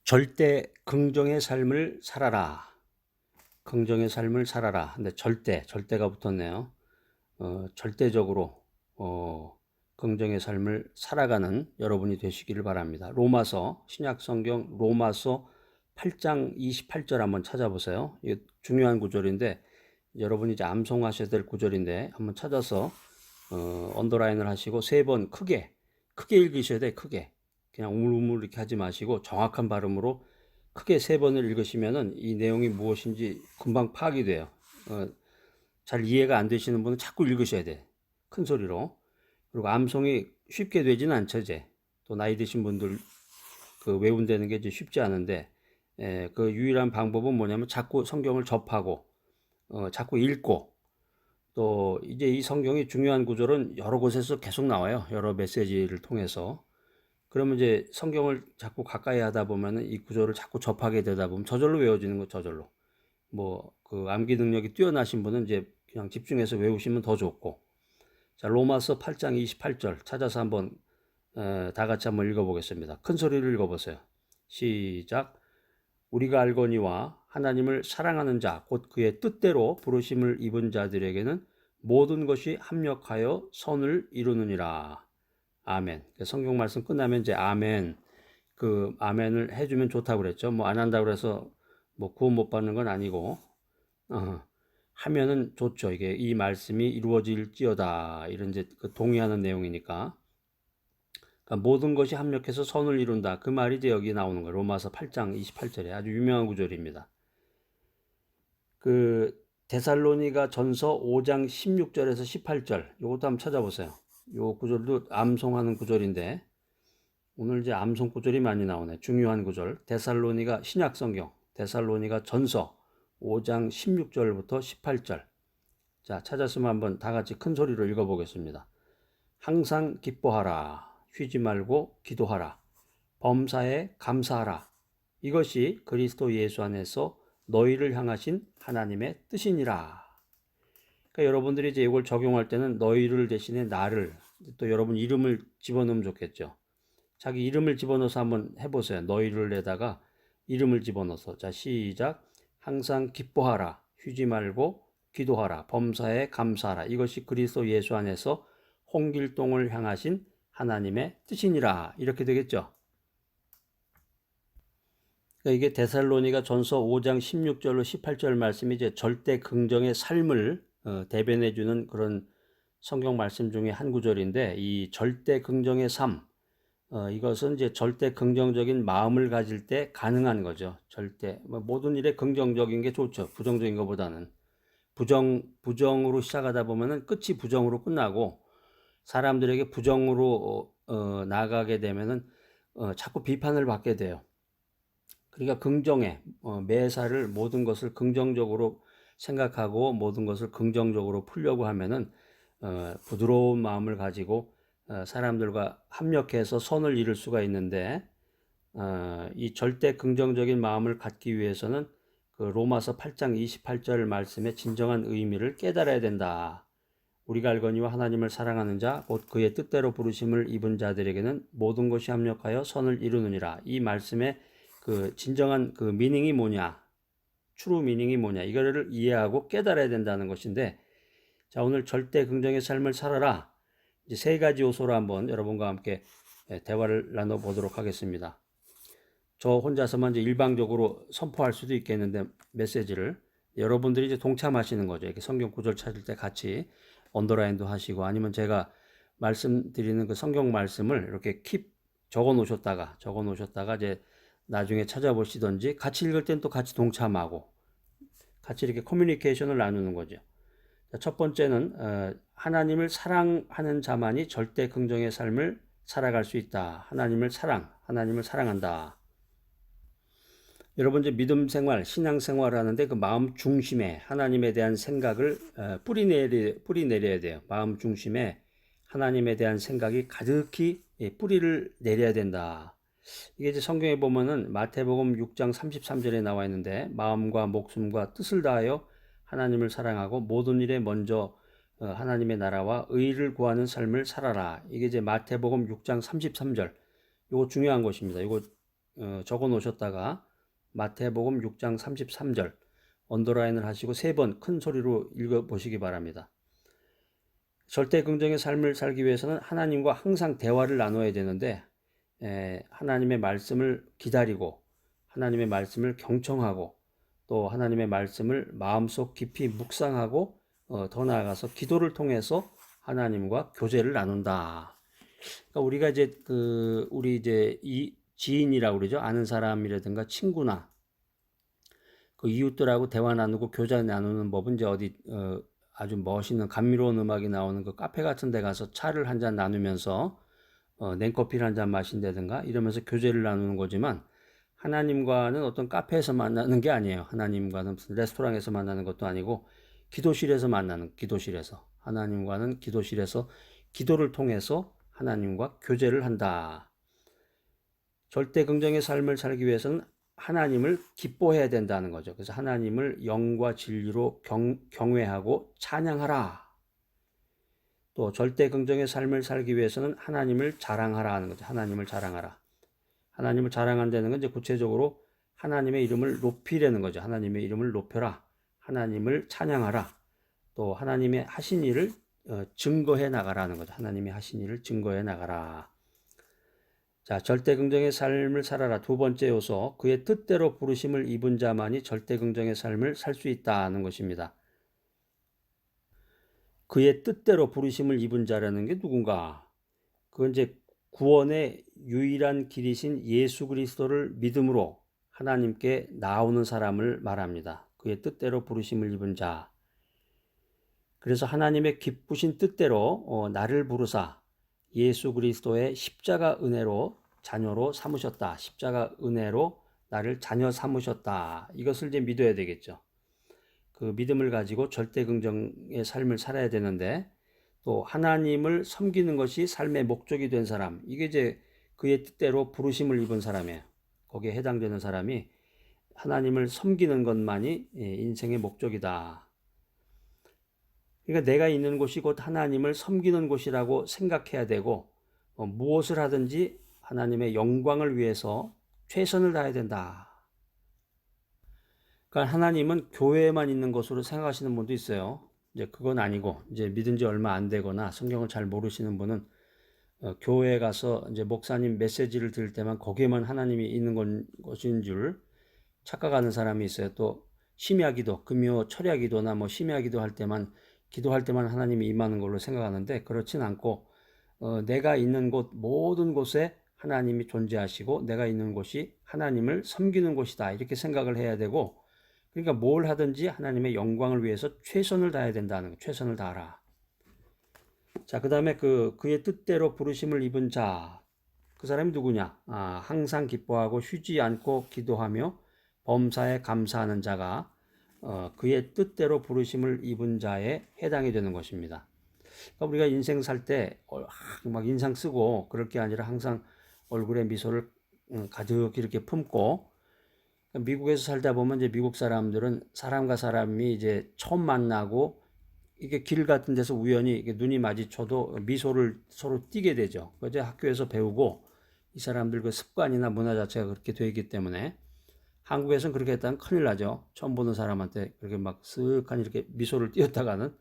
절대 긍정의 삶을 살아라. 긍정의 삶을 살아라. 근데 절대가 붙었네요. 절대적으로 긍정의 삶을 살아가는 여러분이 되시기를 바랍니다. 로마서, 신약 성경 로마서 8장 28절 한번 찾아보세요. 이게 중요한 구절인데 여러분이 이제 암송하셔야 될 구절인데 한번 찾아서 언더라인을 하시고 세 번 크게 읽으셔야 돼요. 크게. 그냥 우물우물 이렇게 하지 마시고 정확한 발음으로 크게 세 번을 읽으시면은 이 내용이 무엇인지 금방 파악이 돼요. 잘 이해가 안 되시는 분은 자꾸 읽으셔야 돼. 큰 소리로. 그리고 암송이 쉽게 되지는 않죠, 이제. 또 나이 드신 분들 그 외운다는 게 이제 쉽지 않은데, 그 유일한 방법은 뭐냐면 자꾸 성경을 접하고, 자꾸 읽고, 또 이제 이 성경이 중요한 구절은 여러 곳에서 계속 나와요. 여러 메시지를 통해서. 그러면 이제 성경을 자꾸 가까이 하다 보면은 이 구절을 자꾸 접하게 되다 보면 저절로 외워지는 거 저절로. 뭐 그 암기 능력이 뛰어나신 분은 이제 그냥 집중해서 외우시면 더 좋고. 자, 로마서 8장 28절 찾아서 한번 다 같이 한번 읽어보겠습니다. 큰 소리를 읽어보세요. 시작. 우리가 알거니와 하나님을 사랑하는 자, 곧 그의 뜻대로 부르심을 입은 자들에게는 모든 것이 합력하여 선을 이루느니라. 아멘. 성경 말씀 끝나면 이제 아멘, 그 아멘을 해주면 좋다고 그랬죠. 뭐 안 한다고 해서 뭐 구원 못 받는 건 아니고, 하면은 좋죠. 이게 이 말씀이 이루어질지어다. 이런 이제 그 동의하는 내용이니까. 그러니까 모든 것이 합력해서 선을 이룬다. 그 말이 이제 여기 나오는 거예요. 로마서 8장 28절에 아주 유명한 구절입니다. 그 데살로니가 전서 5장 16절에서 18절 요것도 한번 찾아보세요. 요 구절도 암송하는 구절인데 오늘 이제 암송 구절이 많이 나오네. 중요한 구절. 데살로니가 신약 성경 데살로니가 전서 5장 16절부터 18절. 자, 찾았으면 한번 다 같이 큰 소리로 읽어보겠습니다. 항상 기뻐하라. 쉬지 말고 기도하라. 범사에 감사하라. 이것이 그리스도 예수 안에서 너희를 향하신 하나님의 뜻이니라. 그러니까 여러분들이 이제 이걸 적용할 때는 너희를 대신에 나를, 또 여러분 이름을 집어넣으면 좋겠죠. 자기 이름을 집어넣어서 한번 해보세요. 너희를에다가 이름을 집어넣어서. 자, 시작. 항상 기뻐하라. 쉬지 말고 기도하라. 범사에 감사하라. 이것이 그리스도 예수 안에서 홍길동을 향하신 하나님의 뜻이니라. 이렇게 되겠죠. 그러니까 이게 데살로니가 전서 5장 16절로 18절 말씀이 이제 절대 긍정의 삶을 대변해주는 그런 성경 말씀 중에 한 구절인데, 이 절대 긍정의 삶, 이것은 이제 절대 긍정적인 마음을 가질 때 가능한 거죠. 절대 모든 일에 긍정적인 게 좋죠. 부정적인 것보다는 부정으로 시작하다 보면은 끝이 부정으로 끝나고 사람들에게 부정으로 나가게 되면은 자꾸 비판을 받게 돼요. 그러니까 긍정에 매사를 모든 것을 긍정적으로 생각하고 모든 것을 긍정적으로 풀려고 하면은 부드러운 마음을 가지고 사람들과 합력해서 선을 이룰 수가 있는데, 이 절대 긍정적인 마음을 갖기 위해서는 그 로마서 8장 28절 말씀의 진정한 의미를 깨달아야 된다. 우리가 알거니와 하나님을 사랑하는 자, 곧 그의 뜻대로 부르심을 입은 자들에게는 모든 것이 합력하여 선을 이루느니라. 이 말씀의 그 진정한 그 미닝이 뭐냐, 트루 미닝이 뭐냐, 이거를 이해하고 깨달아야 된다는 것인데, 자, 오늘 절대 긍정의 삶을 살아라. 이제 세 가지 요소로 한번 여러분과 함께 대화를 나눠보도록 하겠습니다. 저 혼자서만 이제 일방적으로 선포할 수도 있겠는데 메시지를 여러분들이 이제 동참하시는 거죠. 이렇게 성경 구절 찾을 때 같이 언더라인도 하시고, 아니면 제가 말씀드리는 그 성경 말씀을 이렇게 킵 적어 놓으셨다가 이제 나중에 찾아보시던지, 같이 읽을 땐 또 같이 동참하고 같이 이렇게 커뮤니케이션을 나누는 거죠. 첫 번째는 하나님을 사랑하는 자만이 절대 긍정의 삶을 살아갈 수 있다. 하나님을 사랑한다. 여러분 이제 믿음 생활, 신앙 생활을 하는데 그 마음 중심에 하나님에 대한 생각을 뿌리 내려야 돼요. 마음 중심에 하나님에 대한 생각이 가득히 뿌리를 내려야 된다. 이게 이제 성경에 보면은 마태복음 6장 33절에 나와 있는데, 마음과 목숨과 뜻을 다하여 하나님을 사랑하고 모든 일에 먼저 하나님의 나라와 의를 구하는 삶을 살아라. 이게 이제 마태복음 6장 33절. 이거 중요한 것입니다. 이거 적어 놓으셨다가 마태복음 6장 33절 언더라인을 하시고 3번 큰 소리로 읽어 보시기 바랍니다. 절대 긍정의 삶을 살기 위해서는 하나님과 항상 대화를 나눠야 되는데 하나님의 말씀을 기다리고 하나님의 말씀을 경청하고 또 하나님의 말씀을 마음속 깊이 묵상하고 더 나아가서 기도를 통해서 하나님과 교제를 나눈다. 그러니까 우리가 이제 우리 이제 이 지인이라고 그러죠. 아는 사람이라든가 친구나 그 이웃들하고 대화 나누고 교제 나누는 법은 이제 어디 아주 멋있는 감미로운 음악이 나오는 그 카페 같은 데 가서 차를 한 잔 나누면서 냉커피를 한 잔 마신다든가 이러면서 교제를 나누는 거지만 하나님과는 어떤 카페에서 만나는 게 아니에요. 하나님과는 무슨 레스토랑에서 만나는 것도 아니고 기도실에서 만나는, 기도실에서 하나님과는 기도실에서 기도를 통해서 하나님과 교제를 한다. 절대 긍정의 삶을 살기 위해서는 하나님을 기뻐해야 된다는 거죠. 그래서 하나님을 영과 진리로 경외하고 찬양하라. 또 절대 긍정의 삶을 살기 위해서는 하나님을 자랑하라 하는 거죠. 하나님을 자랑하라. 하나님을 자랑한다는 건 이제 구체적으로 하나님의 이름을 높이라는 거죠. 하나님의 이름을 높여라. 하나님을 찬양하라. 또 하나님의 하신 일을 증거해 나가라는 거죠. 하나님의 하신 일을 증거해 나가라. 자, 절대 긍정의 삶을 살아라. 두 번째 요소, 그의 뜻대로 부르심을 입은 자만이 절대 긍정의 삶을 살 수 있다는 것입니다. 그의 뜻대로 부르심을 입은 자라는 게 누군가? 그건 이제 구원의 유일한 길이신 예수 그리스도를 믿음으로 하나님께 나오는 사람을 말합니다. 그의 뜻대로 부르심을 입은 자. 그래서 하나님의 기쁘신 뜻대로 나를 부르사 예수 그리스도의 십자가 은혜로 자녀로 삼으셨다. 십자가 은혜로 나를 자녀 삼으셨다. 이것을 이제 믿어야 되겠죠. 그 믿음을 가지고 절대 긍정의 삶을 살아야 되는데 또 하나님을 섬기는 것이 삶의 목적이 된 사람, 이게 이제 그의 뜻대로 부르심을 입은 사람이에요. 거기에 해당되는 사람이 하나님을 섬기는 것만이 인생의 목적이다. 그러니까 내가 있는 곳이 곧 하나님을 섬기는 곳이라고 생각해야 되고 무엇을 하든지 하나님의 영광을 위해서 최선을 다해야 된다. 그러니까 하나님은 교회에만 있는 것으로 생각하시는 분도 있어요. 이제 그건 아니고 이제 믿은 지 얼마 안 되거나 성경을 잘 모르시는 분은 교회에 가서 이제 목사님 메시지를 들을 때만 거기에만 하나님이 있는 것인 줄 착각하는 사람이 있어요. 또 심야기도, 금요 철야기도나 뭐 심야기도 할 때만 기도할 때만 하나님이 임하는 걸로 생각하는데 그렇진 않고 내가 있는 곳 모든 곳에 하나님이 존재하시고 내가 있는 곳이 하나님을 섬기는 곳이다 이렇게 생각을 해야 되고 그러니까 뭘 하든지 하나님의 영광을 위해서 최선을 다해야 된다는 거, 최선을 다하라. 자, 그 다음에 그의 뜻대로 부르심을 입은 자, 그 사람이 누구냐? 항상 기뻐하고 쉬지 않고 기도하며 범사에 감사하는 자가 그의 뜻대로 부르심을 입은 자에 해당이 되는 것입니다. 그러니까 우리가 인생 살 때 막 인상 쓰고 그럴 게 아니라 항상 얼굴에 미소를 가득 이렇게 품고 미국에서 살다 보면 이제 미국 사람들은 사람과 사람이 이제 처음 만나고 이게 길 같은 데서 우연히 이게 눈이 마주쳐도 미소를 서로 띠게 되죠. 그제 학교에서 배우고 이 사람들 그 습관이나 문화 자체가 그렇게 되어 있기 때문에 한국에서는 그렇게 했다면 큰일 나죠. 처음 보는 사람한테 그렇게 막 쓱하니 이렇게 미소를 띄었다가는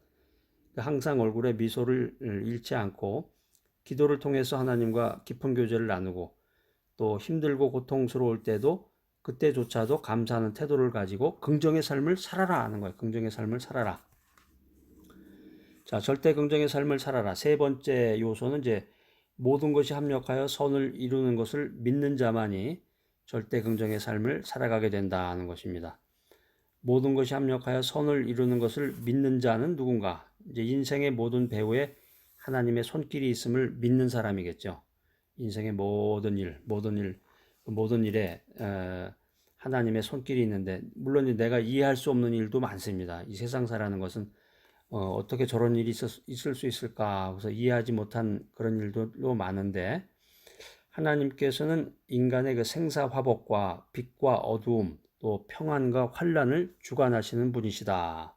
항상 얼굴에 미소를 잃지 않고 기도를 통해서 하나님과 깊은 교제를 나누고 또 힘들고 고통스러울 때도 그때조차도 감사하는 태도를 가지고 긍정의 삶을 살아라 하는 거예요. 긍정의 삶을 살아라. 자, 절대 긍정의 삶을 살아라. 세 번째 요소는 이제 모든 것이 합력하여 선을 이루는 것을 믿는 자만이 절대 긍정의 삶을 살아가게 된다는 것입니다. 모든 것이 합력하여 선을 이루는 것을 믿는 자는 누군가? 이제 인생의 모든 배후에 하나님의 손길이 있음을 믿는 사람이겠죠. 인생의 모든 일에 하나님의 손길이 있는데 물론 내가 이해할 수 없는 일도 많습니다. 이 세상 사라는 것은 어떻게 저런 일이 있을 수 있을까? 그래서 이해하지 못한 그런 일도 많은데 하나님께서는 인간의 그 생사화복과 빛과 어두움 또 평안과 환란을 주관하시는 분이시다.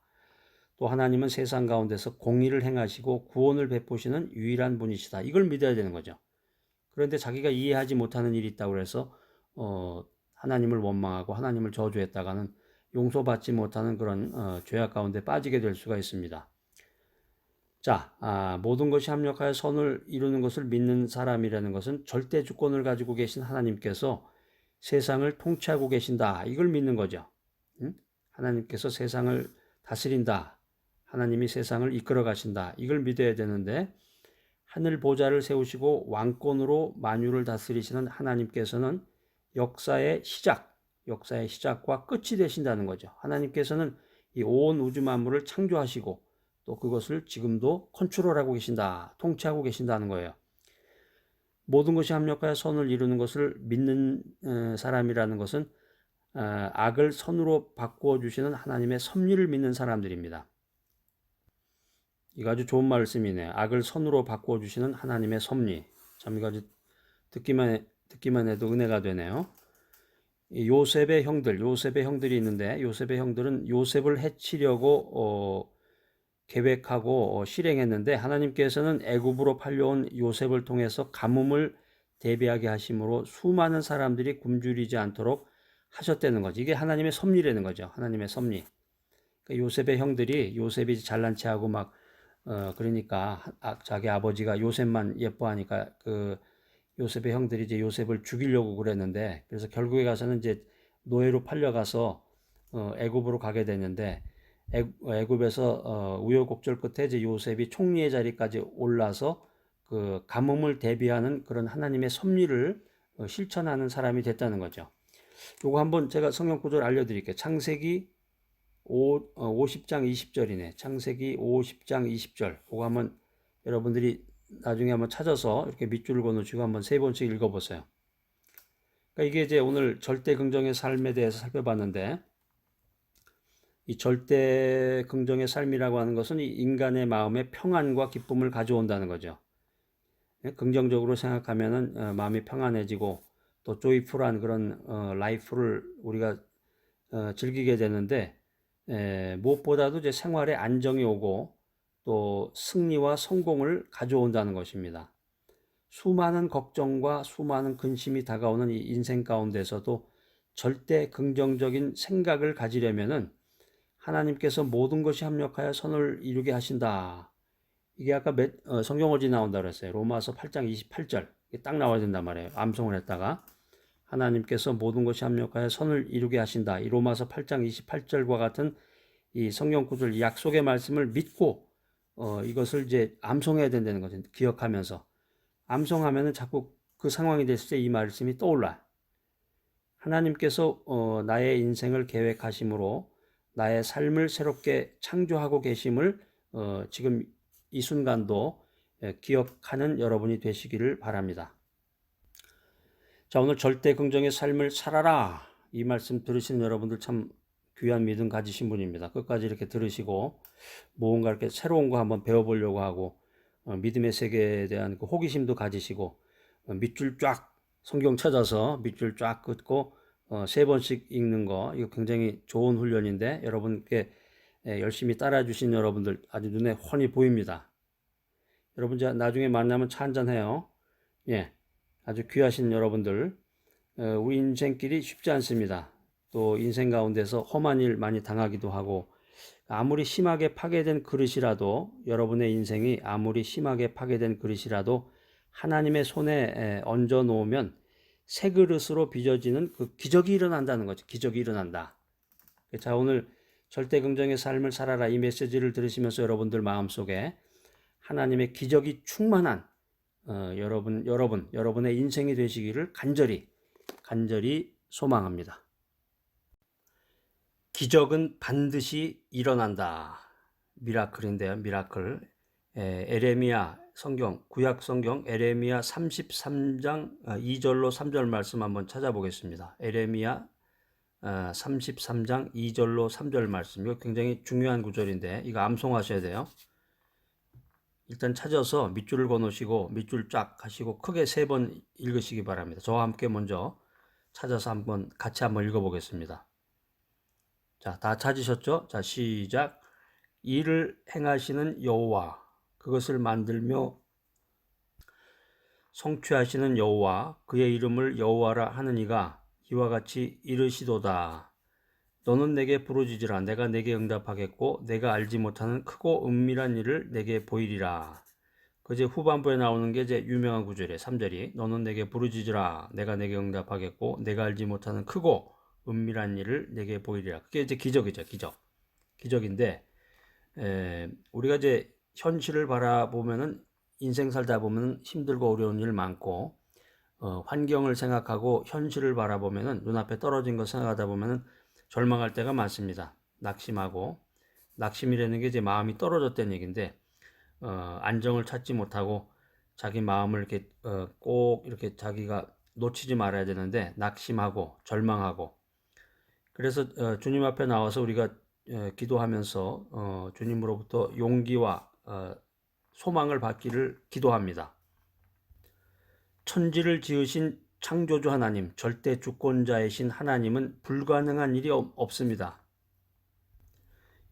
또 하나님은 세상 가운데서 공의를 행하시고 구원을 베푸시는 유일한 분이시다. 이걸 믿어야 되는 거죠. 그런데 자기가 이해하지 못하는 일이 있다고 해서 하나님을 원망하고 하나님을 저주했다가는 용서받지 못하는 그런 죄악 가운데 빠지게 될 수가 있습니다. 자, 모든 것이 합력하여 선을 이루는 것을 믿는 사람이라는 것은 절대 주권을 가지고 계신 하나님께서 세상을 통치하고 계신다. 이걸 믿는 거죠. 응? 하나님께서 세상을 다스린다. 하나님이 세상을 이끌어 가신다. 이걸 믿어야 되는데 하늘 보좌를 세우시고 왕권으로 만유를 다스리시는 하나님께서는 역사의 시작과 끝이 되신다는 거죠. 하나님께서는 이 온 우주 만물을 창조하시고 또 그것을 지금도 컨트롤하고 계신다, 통치하고 계신다는 거예요. 모든 것이 합력하여 선을 이루는 것을 믿는 사람이라는 것은 악을 선으로 바꾸어 주시는 하나님의 섭리를 믿는 사람들입니다. 이거 아주 좋은 말씀이네요. 악을 선으로 바꾸어 주시는 하나님의 섭리. 참 이거 아주 듣기만 해도 은혜가 되네요. 요셉의 형들이 있는데 요셉의 형들은 요셉을 해치려고 계획하고 실행했는데 하나님께서는 애굽으로 팔려온 요셉을 통해서 가뭄을 대비하게 하심으로 수많은 사람들이 굶주리지 않도록 하셨다는 거죠. 이게 하나님의 섭리라는 거죠. 하나님의 섭리. 그러니까 요셉의 형들이 요셉이 잘난 체하고 막 그러니까 자기 아버지가 요셉만 예뻐하니까 그 요셉의 형들이 이제 요셉을 죽이려고 그랬는데 그래서 결국에 가서는 이제 노예로 팔려가서 애굽으로 가게 됐는데 애굽에서 우여곡절 끝에 이제 요셉이 총리의 자리까지 올라서 그 가뭄을 대비하는 그런 하나님의 섭리를 실천하는 사람이 됐다는 거죠. 요거 한번 제가 성경 구절 알려드릴게요. 창세기 50장 20절이네. 창세기 50장 20절. 그거 한번 여러분들이 나중에 한번 찾아서 이렇게 밑줄을 그어놓으시고 한번 3번씩 읽어보세요. 그러니까 이게 이제 오늘 절대 긍정의 삶에 대해서 살펴봤는데 이 절대 긍정의 삶이라고 하는 것은 이 인간의 마음에 평안과 기쁨을 가져온다는 거죠. 긍정적으로 생각하면은 마음이 평안해지고 또 조이풀한 그런 라이프를 우리가 즐기게 되는데 무엇보다도 이제 생활에 안정이 오고 또 승리와 성공을 가져온다는 것입니다. 수많은 걱정과 수많은 근심이 다가오는 이 인생 가운데서도 절대 긍정적인 생각을 가지려면은 하나님께서 모든 것이 합력하여 선을 이루게 하신다. 이게 아까 성경어지 나온다 그랬어요. 로마서 8장 28절. 이게 딱 나와야 된단 말이에요. 암송을 했다가 하나님께서 모든 것이 합력하여 선을 이루게 하신다. 이 로마서 8장 28절과 같은 이 성경 구절, 이 약속의 말씀을 믿고 이것을 이제 암송해야 된다는 거죠. 기억하면서 암송하면은 자꾸 그 상황이 됐을 때 이 말씀이 떠올라. 하나님께서 나의 인생을 계획하심으로 나의 삶을 새롭게 창조하고 계심을 지금 이 순간도 기억하는 여러분이 되시기를 바랍니다. 자, 오늘 절대 긍정의 삶을 살아라. 이 말씀 들으시는 여러분들 참 귀한 믿음 가지신 분입니다. 끝까지 이렇게 들으시고 뭔가 이렇게 새로운 거 한번 배워보려고 하고 믿음의 세계에 대한 그 호기심도 가지시고 밑줄 쫙 성경 찾아서 밑줄 쫙 긋고 3번씩 읽는 거 이거 굉장히 좋은 훈련인데 여러분께 열심히 따라 주신 여러분들 아주 눈에 훤히 보입니다. 여러분 나중에 만나면 차 한잔 해요. 예, 아주 귀하신 여러분들 우리 인생길이 쉽지 않습니다. 또 인생 가운데서 험한 일 많이 당하기도 하고 아무리 심하게 파괴된 그릇이라도 여러분의 인생이 아무리 심하게 파괴된 그릇이라도 하나님의 손에 얹어 놓으면 새 그릇으로 빚어지는 그 기적이 일어난다는 거죠. 기적이 일어난다. 자, 오늘 절대 긍정의 삶을 살아라 이 메시지를 들으시면서 여러분들 마음속에 하나님의 기적이 충만한 여러분의 인생이 되시기를 간절히 소망합니다. 기적은 반드시 일어난다. 미라클인데요. 미라클. 에레미야 성경, 구약 성경 에레미야 33장 2절로 3절 말씀 한번 찾아보겠습니다. 에레미야 33장 2절로 3절 말씀. 이거 굉장히 중요한 구절인데 이거 암송하셔야 돼요. 일단 찾아서 밑줄을 그어놓으시고 밑줄 쫙 하시고 크게 3번 읽으시기 바랍니다. 저와 함께 먼저 찾아서 같이 한번 읽어보겠습니다. 자, 다 찾으셨죠? 자, 시작. 이를 행하시는 여호와, 그것을 만들며 성취하시는 여호와, 그의 이름을 여호와라 하는 이가 이와 같이 이르시도다. 너는 내게 부르짖으라. 내가 내게 응답하겠고 내가 알지 못하는 크고 은밀한 일을 내게 보이리라. 그 이제 후반부에 나오는 게 이제 유명한 구절이에요. 3절이 너는 내게 부르짖으라. 내가 내게 응답하겠고 내가 알지 못하는 크고 은밀한 일을 내게 보이리라. 그게 이제 기적이죠. 기적인데 우리가 이제 현실을 바라보면은 인생 살다 보면은 힘들고 어려운 일 많고 환경을 생각하고 현실을 바라보면은 눈앞에 떨어진 거 생각하다 보면은 절망할 때가 많습니다. 낙심이라는 게 이제 마음이 떨어졌다는 얘기인데 안정을 찾지 못하고 자기 마음을 이렇게 꼭 이렇게 자기가 놓치지 말아야 되는데 낙심하고 절망하고 그래서 주님 앞에 나와서 우리가 기도하면서 주님으로부터 용기와 소망을 받기를 기도합니다. 천지를 지으신 창조주 하나님, 절대 주권자이신 하나님은 불가능한 일이 없습니다.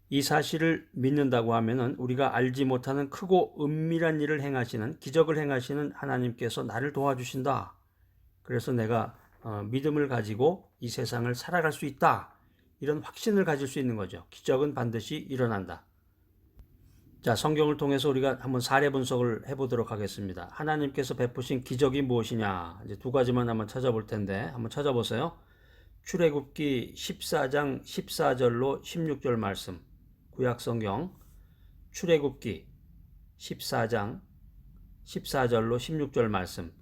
이 사실을 믿는다고 하면은 우리가 알지 못하는 크고 은밀한 일을 행하시는 기적을 행하시는 하나님께서 나를 도와주신다. 그래서 내가 믿음을 가지고 이 세상을 살아갈 수 있다. 이런 확신을 가질 수 있는 거죠. 기적은 반드시 일어난다. 자, 성경을 통해서 우리가 한번 사례 분석을 해보도록 하겠습니다. 하나님께서 베푸신 기적이 무엇이냐? 이제 두 가지만 한번 찾아볼 텐데 한번 찾아보세요. 출애굽기 14장 14절로 16절 말씀. 구약성경 출애굽기 14장 14절로 16절 말씀.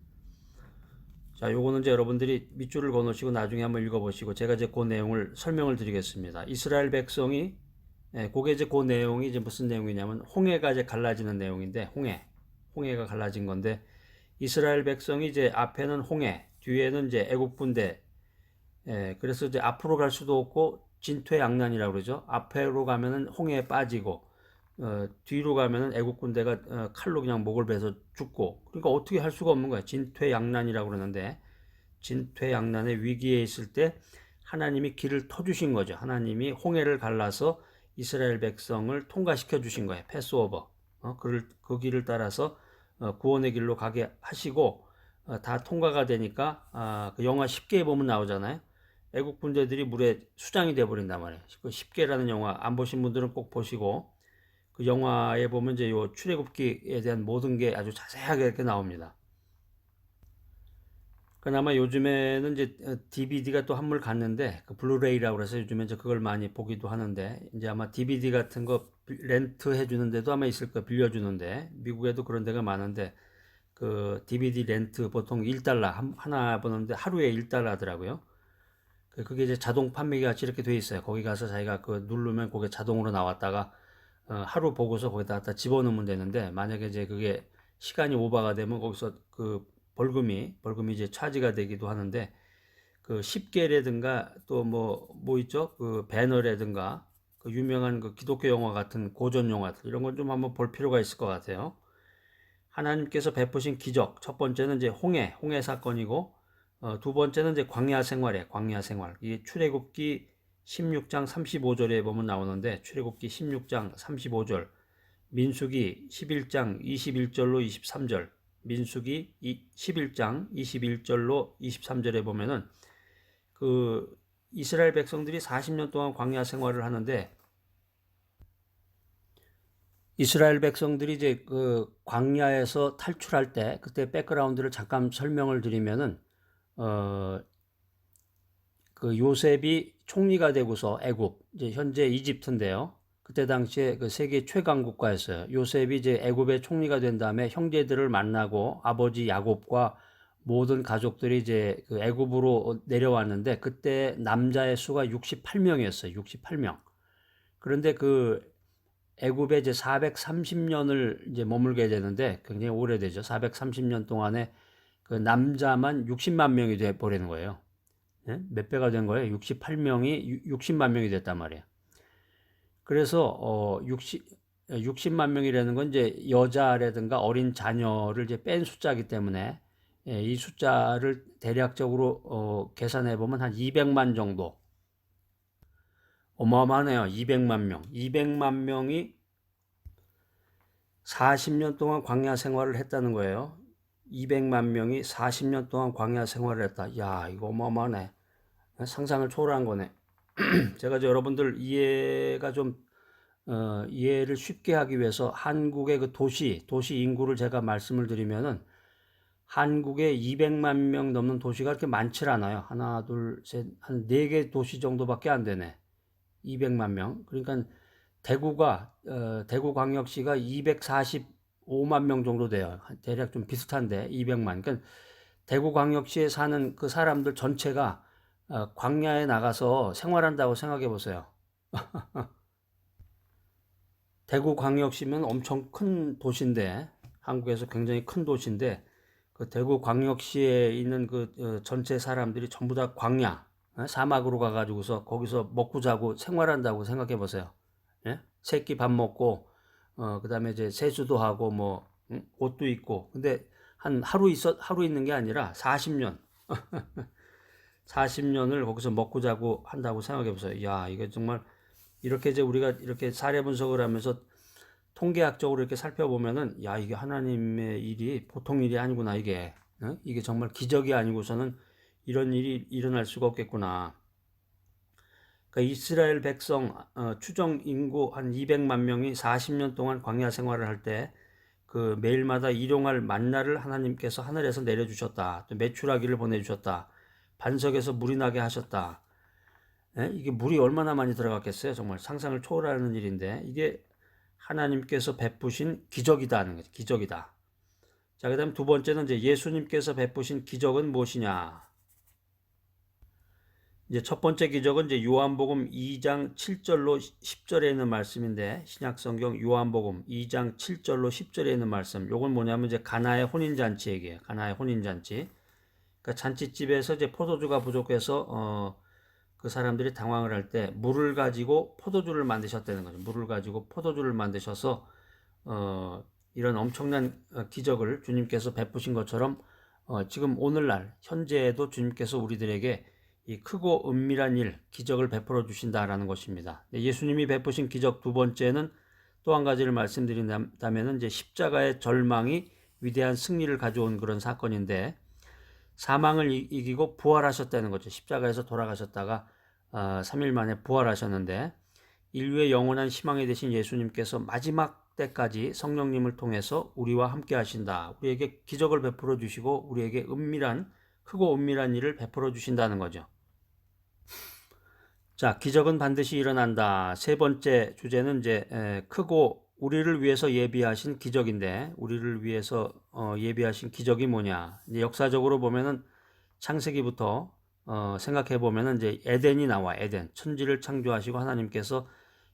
자, 요거는 이제 여러분들이 밑줄을 그어놓으시고 나중에 한번 읽어보시고 제가 이제 그 내용을 설명을 드리겠습니다. 이스라엘 백성이 그게 이제 그 내용이 이제 무슨 내용이냐면 홍해가 이제 갈라지는 내용인데 홍해가 갈라진 건데 이스라엘 백성이 이제 앞에는 홍해, 뒤에는 이제 애국 군대. 그래서 이제 앞으로 갈 수도 없고 진퇴양난이라고 그러죠. 앞으로 가면은 홍해에 빠지고 뒤로 가면은 애국 군대가 칼로 그냥 목을 베서 죽고 그러니까 어떻게 할 수가 없는 거야. 진퇴양난이라고 그러는데 진퇴양난의 위기에 있을 때 하나님이 길을 터주신 거죠. 하나님이 홍해를 갈라서 이스라엘 백성을 통과시켜 주신 거예요. 패스오버. 그 길을 따라서 구원의 길로 가게 하시고 다 통과가 되니까 그 영화 10개에 보면 나오잖아요. 애국 군대들이 물에 수장이 돼버린단 말이에요. 그 10개라는 영화 안 보신 분들은 꼭 보시고 그 영화에 보면 이제 요 출애굽기에 대한 모든 게 아주 자세하게 이렇게 나옵니다. 그나마 요즘에는 이제 DVD가 또 한물 갔는데 그 블루레이라고 해서 요즘에 이제 그걸 많이 보기도 하는데 이제 아마 DVD 같은 거 렌트 해주는 데도 아마 있을 거예요. 빌려주는데 미국에도 그런 데가 많은데 그 DVD 렌트 보통 1달러 하나 보는데 하루에 1달러 하더라고요. 그게 이제 자동 판매기 같이 이렇게 돼 있어요. 거기 가서 자기가 그 누르면 그게 자동으로 나왔다가 하루 보고서 거기다 갖다 집어넣으면 되는데 만약에 이제 그게 시간이 오버가 되면 거기서 그 벌금이 이제 차지가 되기도 하는데 그 10개라든가 또 뭐 있죠? 그 배너라든가 그 유명한 그 기독교 영화 같은 고전 영화들 이런 건 좀 한번 볼 필요가 있을 것 같아요. 하나님께서 베푸신 기적 첫 번째는 이제 홍해 사건이고 두 번째는 이제 광야 생활. 이게 출애굽기 16장 35절에 보면 나오는데 출애굽기 16장 35절, 민수기 11장 21절로 23절, 민수기 11장 21절로 23절에 보면은 그 이스라엘 백성들이 40년 동안 광야 생활을 하는데 이스라엘 백성들이 이제 그 광야에서 탈출할 때 그때 백그라운드를 잠깐 설명을 드리면은 그 요셉이 총리가 되고서 애굽, 이제 현재 이집트인데요. 그때 당시에 그 세계 최강 국가였어요. 요셉이 이제 애굽의 총리가 된 다음에 형제들을 만나고 아버지 야곱과 모든 가족들이 이제 그 애굽으로 내려왔는데 그때 남자의 수가 68명이었어요. 68명. 그런데 그 애굽에 이제 430년을 이제 머물게 되는데 굉장히 오래되죠. 430년 동안에 그 남자만 60만 명이 돼 버리는 거예요. 몇 배가 된 거예요? 68명이 60만 명이 됐단 말이에요. 그래서 60만 명이라는 건 이제 여자라든가 어린 자녀를 이제 뺀 숫자이기 때문에 이 숫자를 대략적으로 계산해 보면 한 200만 정도. 어마어마하네요. 200만 명. 200만 명이 40년 동안 광야 생활을 했다는 거예요. 200만 명이 40년 동안 광야 생활을 했다. 야, 이거 어마어마하네. 상상을 초월한 거네. 제가 여러분들 이해를 쉽게 하기 위해서 한국의 그 도시 인구를 제가 말씀을 드리면은 한국에 200만 명 넘는 도시가 그렇게 많지 않아요. 하나, 둘, 셋, 한 4개 도시 정도밖에 안 되네. 200만 명. 그러니까 대구광역시가 245만 명 정도 돼요. 대략 좀 비슷한데 200만. 그러니까 대구광역시에 사는 그 사람들 전체가 광야에 나가서 생활한다고 생각해 보세요. 대구광역시면 엄청 큰 도시인데, 한국에서 굉장히 큰 도시인데, 그 대구광역시에 있는 전체 사람들이 전부 다 광야, 사막으로 가가지고서 거기서 먹고 자고 생활한다고 생각해 보세요. 예? 새끼 밥 먹고, 그 다음에 이제 세수도 하고, 뭐, 옷도 입고. 근데 하루 있는 게 아니라 40년, 40년을 거기서 먹고 자고 한다고 생각해 보세요. 야, 이게 정말 이렇게 이제 우리가 이렇게 사례 분석을 하면서 통계학적으로 이렇게 살펴보면은 야, 이게 하나님의 일이 보통 일이 아니구나, 이게. 이게 정말 기적이 아니고서는 이런 일이 일어날 수가 없겠구나. 그러니까 이스라엘 백성 추정 인구 한 200만 명이 40년 동안 광야 생활을 할 때 그 매일마다 일용할 만나를 하나님께서 하늘에서 내려주셨다. 또 메추라기를 보내주셨다. 반석에서 물이 나게 하셨다. 이게 물이 얼마나 많이 들어갔겠어요? 정말 상상을 초월하는 일인데 이게 하나님께서 베푸신 기적이다는 거죠. 기적이다. 자, 그다음 두 번째는 이제 예수님께서 베푸신 기적은 무엇이냐? 이제 첫 번째 기적은 이제 요한복음 2장 7절로 10절에 있는 말씀인데 신약성경 요한복음 2장 7절로 10절에 있는 말씀. 요건 뭐냐면 이제 가나의 혼인잔치 얘기예요. 가나의 혼인잔치. 그러니까 잔치집에서 이제 포도주가 부족해서 그 사람들이 당황을 할 때 물을 가지고 포도주를 만드셨다는 거죠. 물을 가지고 포도주를 만드셔서 이런 엄청난 기적을 주님께서 베푸신 것처럼 지금 오늘날 현재에도 주님께서 우리들에게 이 크고 은밀한 일, 기적을 베풀어 주신다라는 것입니다. 예수님이 베푸신 기적 두 번째는 또 한 가지를 말씀드린다면 이제 십자가의 절망이 위대한 승리를 가져온 그런 사건인데 사망을 이기고 부활하셨다는 거죠. 십자가에서 돌아가셨다가 3일 만에 부활하셨는데 인류의 영원한 희망이 되신 예수님께서 마지막 때까지 성령님을 통해서 우리와 함께 하신다. 우리에게 기적을 베풀어 주시고 우리에게 크고 은밀한 일을 베풀어 주신다는 거죠. 자, 기적은 반드시 일어난다. 세 번째 주제는 이제 크고 우리를 위해서 예비하신 기적인데 우리를 위해서 예비하신 기적이 뭐냐? 이제 역사적으로 보면은 창세기부터 생각해 보면은 이제 에덴이 나와. 에덴. 천지를 창조하시고 하나님께서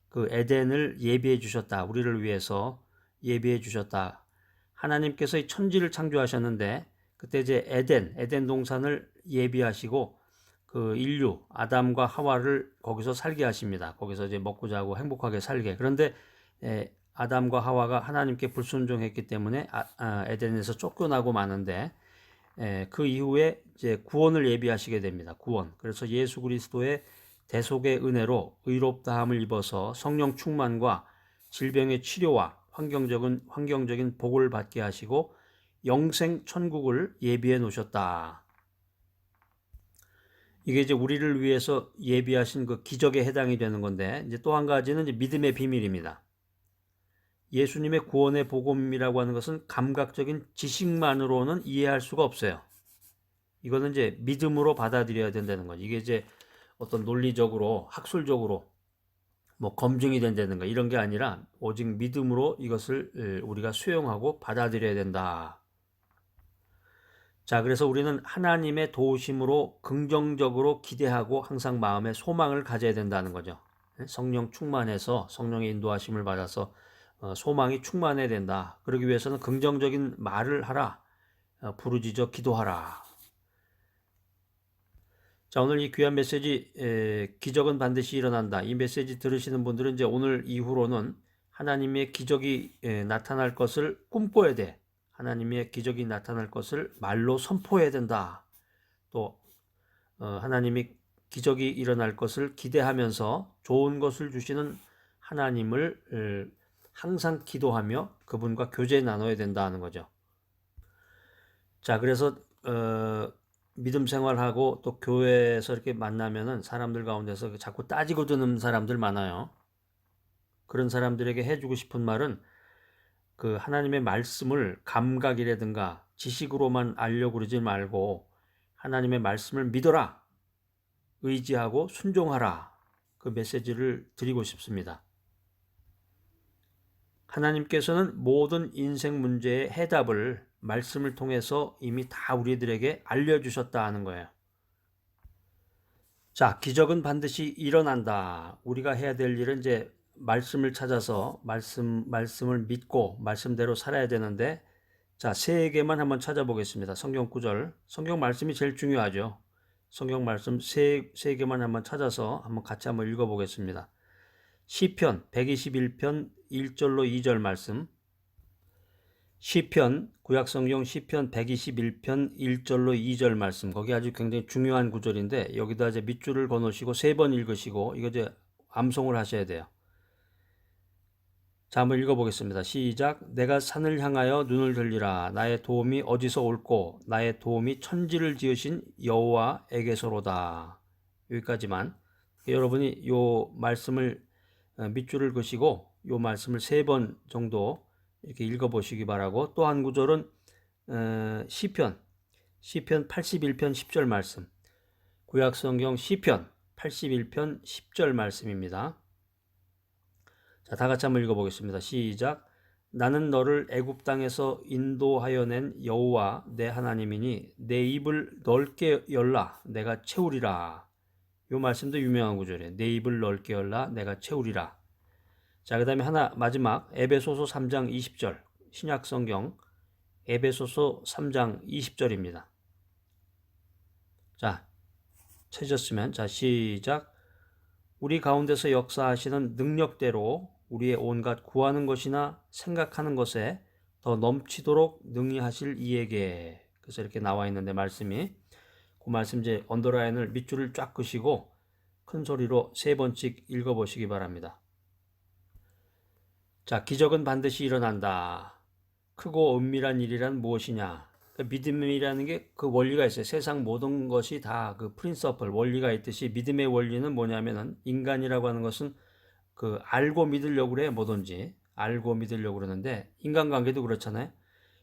그 에덴을 예비해 주셨다. 우리를 위해서 예비해 주셨다. 하나님께서 이 천지를 창조하셨는데 그때 이제 에덴 동산을 예비하시고 그 인류 아담과 하와를 거기서 살게 하십니다. 거기서 이제 먹고 자고 행복하게 살게. 그런데 아담과 하와가 하나님께 불순종했기 때문에 에덴에서 쫓겨나고 마는데 그 이후에 이제 구원을 예비하시게 됩니다. 구원. 그래서 예수 그리스도의 대속의 은혜로 의롭다함을 입어서 성령 충만과 질병의 치료와 환경적인 복을 받게 하시고 영생 천국을 예비해 놓으셨다. 이게 이제 우리를 위해서 예비하신 그 기적에 해당이 되는 건데 이제 또 한 가지는 이제 믿음의 비밀입니다. 예수님의 구원의 복음이라고 하는 것은 감각적인 지식만으로는 이해할 수가 없어요. 이거는 이제 믿음으로 받아들여야 된다는 거죠. 이게 이제 어떤 논리적으로, 학술적으로 뭐 검증이 된다는 거 이런 게 아니라 오직 믿음으로 이것을 우리가 수용하고 받아들여야 된다. 자, 그래서 우리는 하나님의 도우심으로 긍정적으로 기대하고 항상 마음에 소망을 가져야 된다는 거죠. 성령 충만해서 성령의 인도하심을 받아서 소망이 충만해야 된다. 그러기 위해서는 긍정적인 말을 하라. 부르짖어 기도하라. 자, 오늘 이 귀한 메시지 기적은 반드시 일어난다. 이 메시지 들으시는 분들은 이제 오늘 이후로는 하나님의 기적이 나타날 것을 꿈꿔야 돼. 하나님의 기적이 나타날 것을 말로 선포해야 된다. 또 하나님이 기적이 일어날 것을 기대하면서 좋은 것을 주시는 하나님을 항상 기도하며 그분과 교제 나눠야 된다는 거죠. 자, 그래서 믿음 생활하고 또 교회에서 이렇게 만나면은 사람들 가운데서 자꾸 따지고 드는 사람들 많아요. 그런 사람들에게 해주고 싶은 말은 그 하나님의 말씀을 감각이라든가 지식으로만 알려고 그러지 말고 하나님의 말씀을 믿어라. 의지하고 순종하라. 그 메시지를 드리고 싶습니다. 하나님께서는 모든 인생 문제의 해답을 말씀을 통해서 이미 다 우리들에게 알려주셨다 하는 거예요. 자, 기적은 반드시 일어난다. 우리가 해야 될 일은 이제 말씀을 찾아서 말씀을 믿고 말씀대로 살아야 되는데, 자, 세 개만 한번 찾아보겠습니다. 성경 구절. 성경 말씀이 제일 중요하죠. 성경 말씀 세 개만 한번 찾아서 한번 같이 한번 읽어보겠습니다. 시편 121편 1절로 2절 말씀. 시편 구약성경 시편 121편 1절로 2절 말씀. 거기 아주 굉장히 중요한 구절인데 여기다 이제 밑줄을 거놓으시고 세 번 읽으시고 이거 이제 암송을 하셔야 돼요. 자, 한번 읽어보겠습니다. 시작. 내가 산을 향하여 눈을 들리라. 나의 도움이 어디서 올꼬? 나의 도움이 천지를 지으신 여호와에게서로다. 여기까지만. 여러분이 요 말씀을 밑줄을 그시고 요 말씀을 세 번 정도 이렇게 읽어보시기 바라고, 또 한 구절은 시편 81편 10절 말씀. 구약성경 시편 81편 10절 말씀입니다. 자, 다 같이 한번 읽어보겠습니다. 시작. 나는 너를 애굽 땅에서 인도하여 낸 여호와 내 하나님이니 내 입을 넓게 열라 내가 채우리라. 요 말씀도 유명한 구절이에요. 내 입을 넓게 열라 내가 채우리라. 자, 그 다음에 하나 마지막 에베소서 3장 20절 신약성경 에베소서 3장 20절입니다. 자, 찾으셨으면 자 시작. 우리 가운데서 역사하시는 능력대로 우리의 온갖 구하는 것이나 생각하는 것에 더 넘치도록 능히 하실 이에게. 그래서 이렇게 나와 있는데 말씀이 그 말씀 이제 언더라인을 밑줄을 쫙 그시고 큰 소리로 세 번씩 읽어보시기 바랍니다. 자, 기적은 반드시 일어난다. 크고 은밀한 일이란 무엇이냐? 믿음이라는 게 그 원리가 있어요. 세상 모든 것이 다 그 프린서플 원리가 있듯이 믿음의 원리는 뭐냐면은 인간이라고 하는 것은 그 알고 믿으려고 그래. 뭐든지 알고 믿으려고 그러는데 인간관계도 그렇잖아요.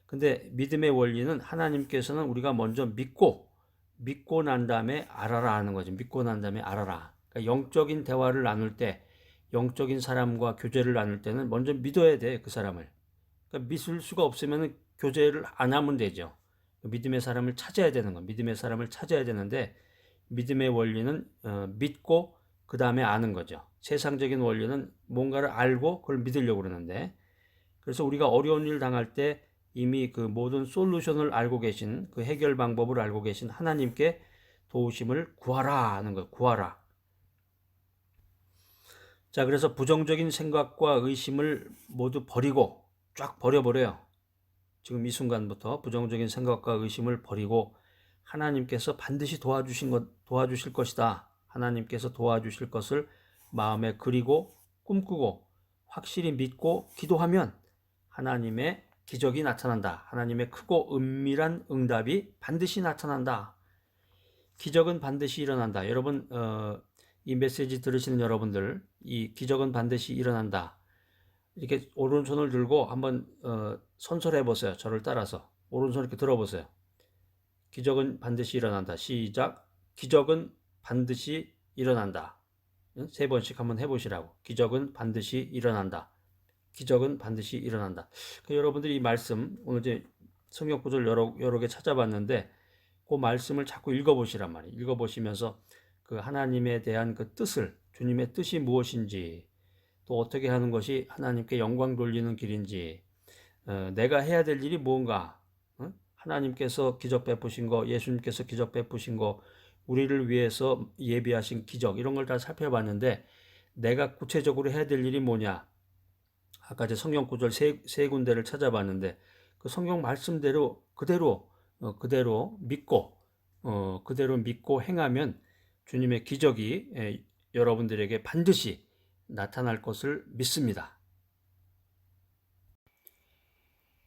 근데 믿음의 원리는 하나님께서는 우리가 먼저 믿고 난 다음에 알아라 하는 거죠. 믿고 난 다음에 알아라. 그러니까 영적인 대화를 나눌 때, 영적인 사람과 교제를 나눌 때는 먼저 믿어야 돼, 그 사람을. 그러니까 믿을 수가 없으면 교제를 안 하면 되죠. 믿음의 사람을 찾아야 되는 거. 믿음의 사람을 찾아야 되는데 믿음의 원리는 믿고 그 다음에 아는 거죠. 세상적인 원리는 뭔가를 알고 그걸 믿으려고 그러는데, 그래서 우리가 어려운 일 당할 때 이미 그 모든 솔루션을 알고 계신, 그 해결 방법을 알고 계신 하나님께 도우심을 구하라 하는 거예요. 구하라. 자, 그래서 부정적인 생각과 의심을 모두 버리고 쫙 버려버려요. 지금 이 순간부터 부정적인 생각과 의심을 버리고 하나님께서 반드시 도와주실 것이다. 하나님께서 도와주실 것을 마음에 그리고 꿈꾸고 확실히 믿고 기도하면 하나님의 기적이 나타난다. 하나님의 크고 은밀한 응답이 반드시 나타난다. 기적은 반드시 일어난다. 여러분, 이 메시지 들으시는 여러분들, 이 기적은 반드시 일어난다. 이렇게 오른손을 들고 한번 선설해 보세요. 저를 따라서 오른손 이렇게 들어보세요. 기적은 반드시 일어난다. 시작. 기적은 반드시 일어난다. 세 번씩 한번 해보시라고. 기적은 반드시 일어난다. 기적은 반드시 일어난다. 여러분들이 이 말씀 오늘 이제 성경 구절 여러 개 찾아봤는데 그 말씀을 자꾸 읽어보시란 말이에요. 읽어보시면서 그 하나님에 대한 그 뜻을, 주님의 뜻이 무엇인지, 또 어떻게 하는 것이 하나님께 영광 돌리는 길인지, 내가 해야 될 일이 뭔가, 하나님께서 기적 베푸신 거, 예수님께서 기적 베푸신 거, 우리를 위해서 예비하신 기적, 이런 걸 다 살펴봤는데 내가 구체적으로 해야 될 일이 뭐냐? 아까 제 성경 구절 세 군데를 찾아봤는데 그 성경 말씀대로 그대로 믿고 행하면 주님의 기적이 여러분들에게 반드시 나타날 것을 믿습니다.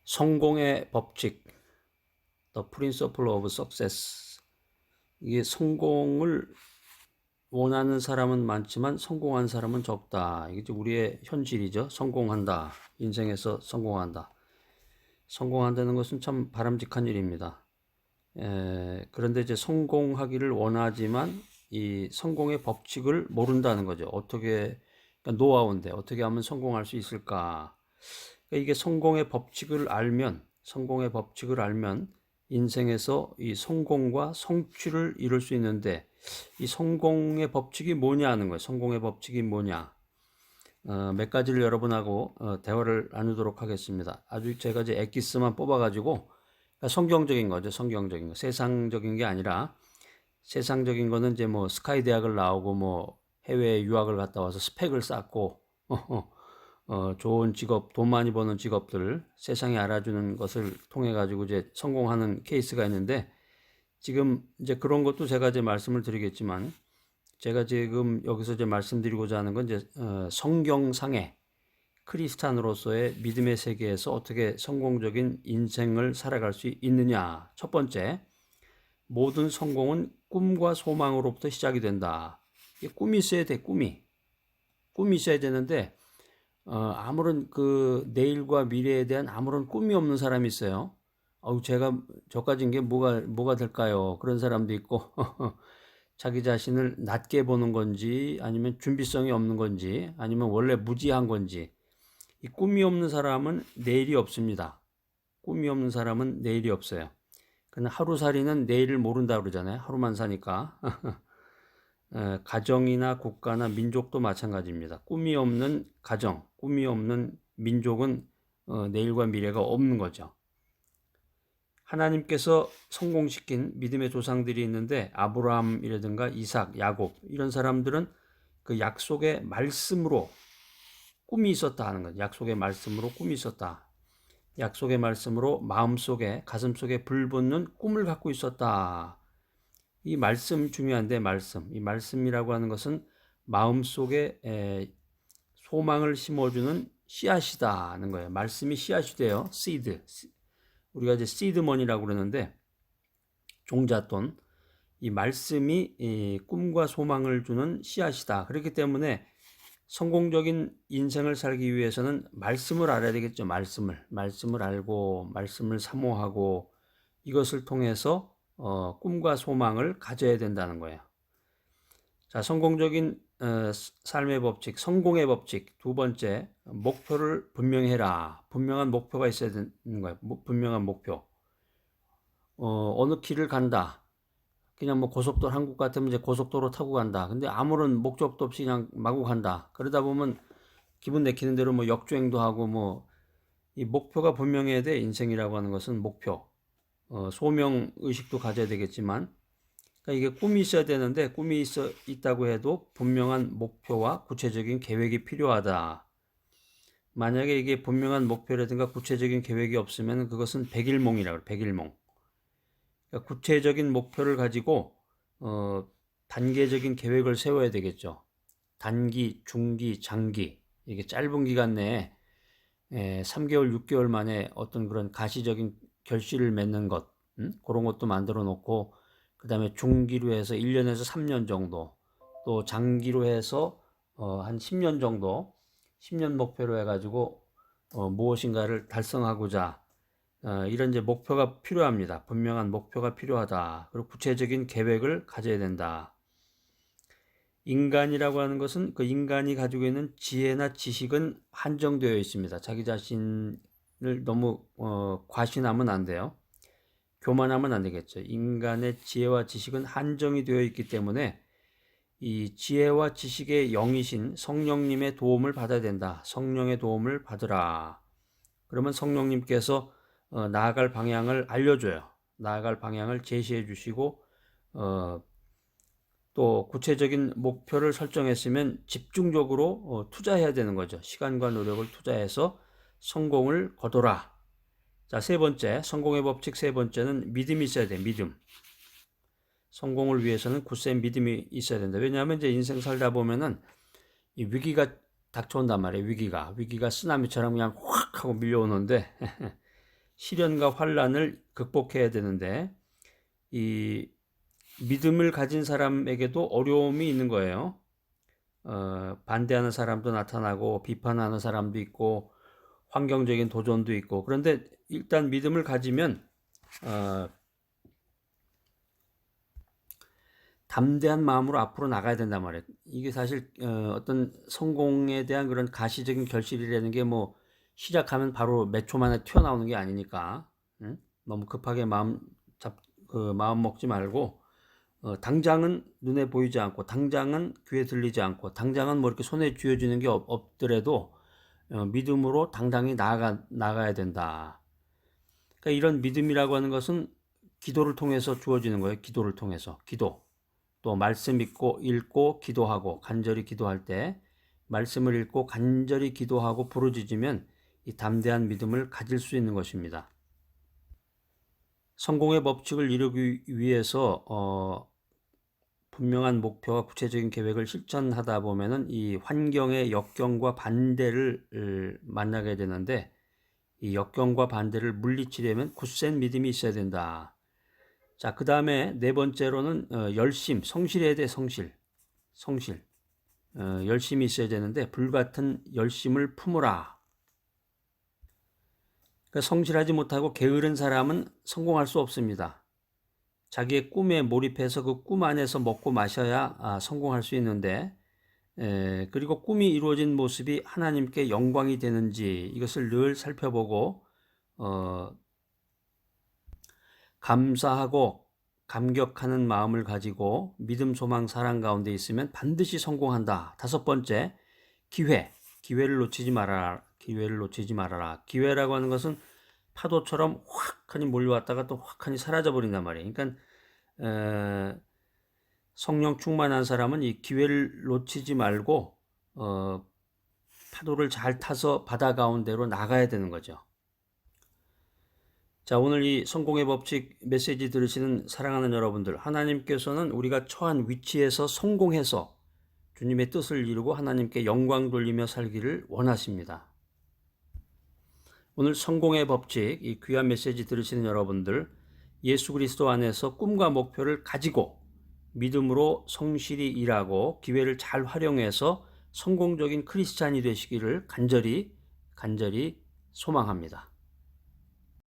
성공의 법칙, The Principle of Success. 이게 성공을 원하는 사람은 많지만 성공한 사람은 적다. 이게 우리의 현실이죠. 성공한다. 인생에서 성공한다. 성공한다는 것은 참 바람직한 일입니다. 그런데 이제 성공하기를 원하지만 이 성공의 법칙을 모른다는 거죠. 그러니까 노하우인데 어떻게 하면 성공할 수 있을까? 그러니까 이게 성공의 법칙을 알면 인생에서 이 성공과 성취를 이룰 수 있는데 이 성공의 법칙이 뭐냐는 거예요. 성공의 법칙이 뭐냐? 몇 가지를 여러분하고 대화를 나누도록 하겠습니다. 아주 제가 이제 엑기스만 뽑아가지고 그러니까 성경적인 거죠. 성경적인 거. 세상적인 게 아니라 세상적인 거는 이제 뭐 스카이 대학을 나오고 뭐 해외 유학을 갔다 와서 스펙을 쌓고 좋은 직업, 돈 많이 버는 직업들 세상에 알아주는 것을 통해 가지고 이제 성공하는 케이스가 있는데 지금 이제 그런 것도 제가 이제 말씀을 드리겠지만 제가 지금 여기서 이제 말씀드리고자 하는 건 이제 성경상의 크리스찬으로서의 믿음의 세계에서 어떻게 성공적인 인생을 살아갈 수 있느냐. 첫 번째, 모든 성공은 꿈과 소망으로부터 시작이 된다. 꿈이 있어야 돼, 꿈이 있어야 되는데 아무런 그 내일과 미래에 대한 아무런 꿈이 없는 사람이 있어요. 제가 저까진 게 뭐가 될까요? 그런 사람도 있고 자기 자신을 낮게 보는 건지 아니면 준비성이 없는 건지 아니면 원래 무지한 건지 이 꿈이 없는 사람은 내일이 없습니다. 꿈이 없는 사람은 내일이 없어요. 그냥 하루살이는 내일을 모른다 그러잖아요. 하루만 사니까. 가정이나 국가나 민족도 마찬가지입니다. 꿈이 없는 가정, 꿈이 없는 민족은 내일과 미래가 없는 거죠. 하나님께서 성공시킨 믿음의 조상들이 있는데 아브라함이라든가 이삭, 야곱 이런 사람들은 그 약속의 말씀으로 꿈이 있었다 하는 거죠. 약속의 말씀으로 꿈이 있었다. 약속의 말씀으로 마음속에 가슴속에 불붙는 꿈을 갖고 있었다. 이 말씀 중요한데 이 말씀이라고 하는 것은 마음속에 소망을 심어주는 씨앗이다 하는 거예요. 말씀이 씨앗이 돼요. 씨드. 우리가 이제 씨드머니라고 그러는데 종잣돈. 이 말씀이 꿈과 소망을 주는 씨앗이다. 그렇기 때문에 성공적인 인생을 살기 위해서는 말씀을 알아야 되겠죠. 말씀을 알고 말씀을 사모하고 이것을 통해서 꿈과 소망을 가져야 된다는 거예요. 자, 성공적인 삶의 법칙, 성공의 법칙. 두 번째, 목표를 분명히 해라. 분명한 목표가 있어야 되는 거예요. 분명한 목표. 어느 길을 간다. 그냥 뭐 고속도로 한국 같으면 이제 고속도로 타고 간다. 근데 아무런 목적도 없이 그냥 마구 간다. 그러다 보면 기분 내키는 대로 뭐 역주행도 하고 뭐 이 목표가 분명해야 돼. 인생이라고 하는 것은 목표. 소명 의식도 가져야 되겠지만 그러니까 이게 꿈이 있어야 되는데 꿈이 있다고 해도 분명한 목표와 구체적인 계획이 필요하다. 만약에 이게 분명한 목표라든가 구체적인 계획이 없으면 그것은 백일몽이라고 해요. 백일몽. 그러니까 구체적인 목표를 가지고 단계적인 계획을 세워야 되겠죠. 단기, 중기, 장기 이게 짧은 기간 내에 3개월, 6개월 만에 어떤 그런 가시적인 결실을 맺는 것 그런 것도 만들어 놓고 그 다음에 중기로 해서 1년에서 3년 정도 또 장기로 해서 한 10년 정도 10년 목표로 해가지고 무엇인가를 달성하고자 이런 이제 목표가 필요합니다. 분명한 목표가 필요하다. 그리고 구체적인 계획을 가져야 된다. 인간이라고 하는 것은 그 인간이 가지고 있는 지혜나 지식은 한정되어 있습니다. 자기 자신을 너무 과신하면 안 돼요. 교만하면 안 되겠죠. 인간의 지혜와 지식은 한정이 되어 있기 때문에 이 지혜와 지식의 영이신 성령님의 도움을 받아야 된다. 성령의 도움을 받으라. 그러면 성령님께서 나아갈 방향을 알려줘요. 나아갈 방향을 제시해 주시고 또 구체적인 목표를 설정했으면 집중적으로 투자해야 되는 거죠. 시간과 노력을 투자해서 성공을 거둬라. 자, 세 번째, 성공의 법칙 세 번째는 믿음이 있어야 돼. 믿음. 성공을 위해서는 굳센 믿음이 있어야 된다. 왜냐하면 이제 인생 살다 보면은 이 위기가 닥쳐온단 말이에요. 위기가 쓰나미처럼 그냥 확 하고 밀려오는데 시련과 환란을 극복해야 되는데 이 믿음을 가진 사람에게도 어려움이 있는 거예요. 반대하는 사람도 나타나고 비판하는 사람도 있고 환경적인 도전도 있고, 그런데 일단 믿음을 가지면 담대한 마음으로 앞으로 나가야 된단 말이에요. 이게 사실 어떤 성공에 대한 그런 가시적인 결실이라는 게 뭐 시작하면 바로 몇 초 만에 튀어나오는 게 아니니까, 응? 너무 급하게 마음 먹지 말고, 당장은 눈에 보이지 않고, 당장은 귀에 들리지 않고, 당장은 뭐 이렇게 손에 쥐어지는 게 없더라도 믿음으로 당당히 나가야 된다. 그러니까 이런 믿음이라고 하는 것은 기도를 통해서 주어지는 거예요. 기도를 통해서. 기도. 또 말씀 읽고 기도하고 간절히 기도할 때 말씀을 읽고 간절히 기도하고 부르짖으면 이 담대한 믿음을 가질 수 있는 것입니다. 성공의 법칙을 이루기 위해서 분명한 목표와 구체적인 계획을 실천하다 보면은 이 환경의 역경과 반대를 만나게 되는데, 이 역경과 반대를 물리치려면 굳센 믿음이 있어야 된다. 자, 그 다음에 네 번째로는 열심, 성실해야 돼. 성실. 열심이 있어야 되는데 불같은 열심을 품으라. 그러니까 성실하지 못하고 게으른 사람은 성공할 수 없습니다. 자기의 꿈에 몰입해서 그 꿈 안에서 먹고 마셔야 성공할 수 있는데, 그리고 꿈이 이루어진 모습이 하나님께 영광이 되는지 이것을 늘 살펴보고 감사하고 감격하는 마음을 가지고 믿음, 소망, 사랑 가운데 있으면 반드시 성공한다. 다섯 번째, 기회를 놓치지 말아라. 기회라고 하는 것은 파도처럼 확하니 몰려왔다가 또 확하니 사라져 버린단 말이에요. 그러니까 성령 충만한 사람은 이 기회를 놓치지 말고 파도를 잘 타서 바다 가운데로 나가야 되는 거죠. 자, 오늘 이 성공의 법칙 메시지 들으시는 사랑하는 여러분들, 하나님께서는 우리가 처한 위치에서 성공해서 주님의 뜻을 이루고 하나님께 영광 돌리며 살기를 원하십니다. 오늘 성공의 법칙, 이 귀한 메시지 들으시는 여러분들, 예수 그리스도 안에서 꿈과 목표를 가지고 믿음으로 성실히 일하고 기회를 잘 활용해서 성공적인 크리스찬이 되시기를 간절히 소망합니다.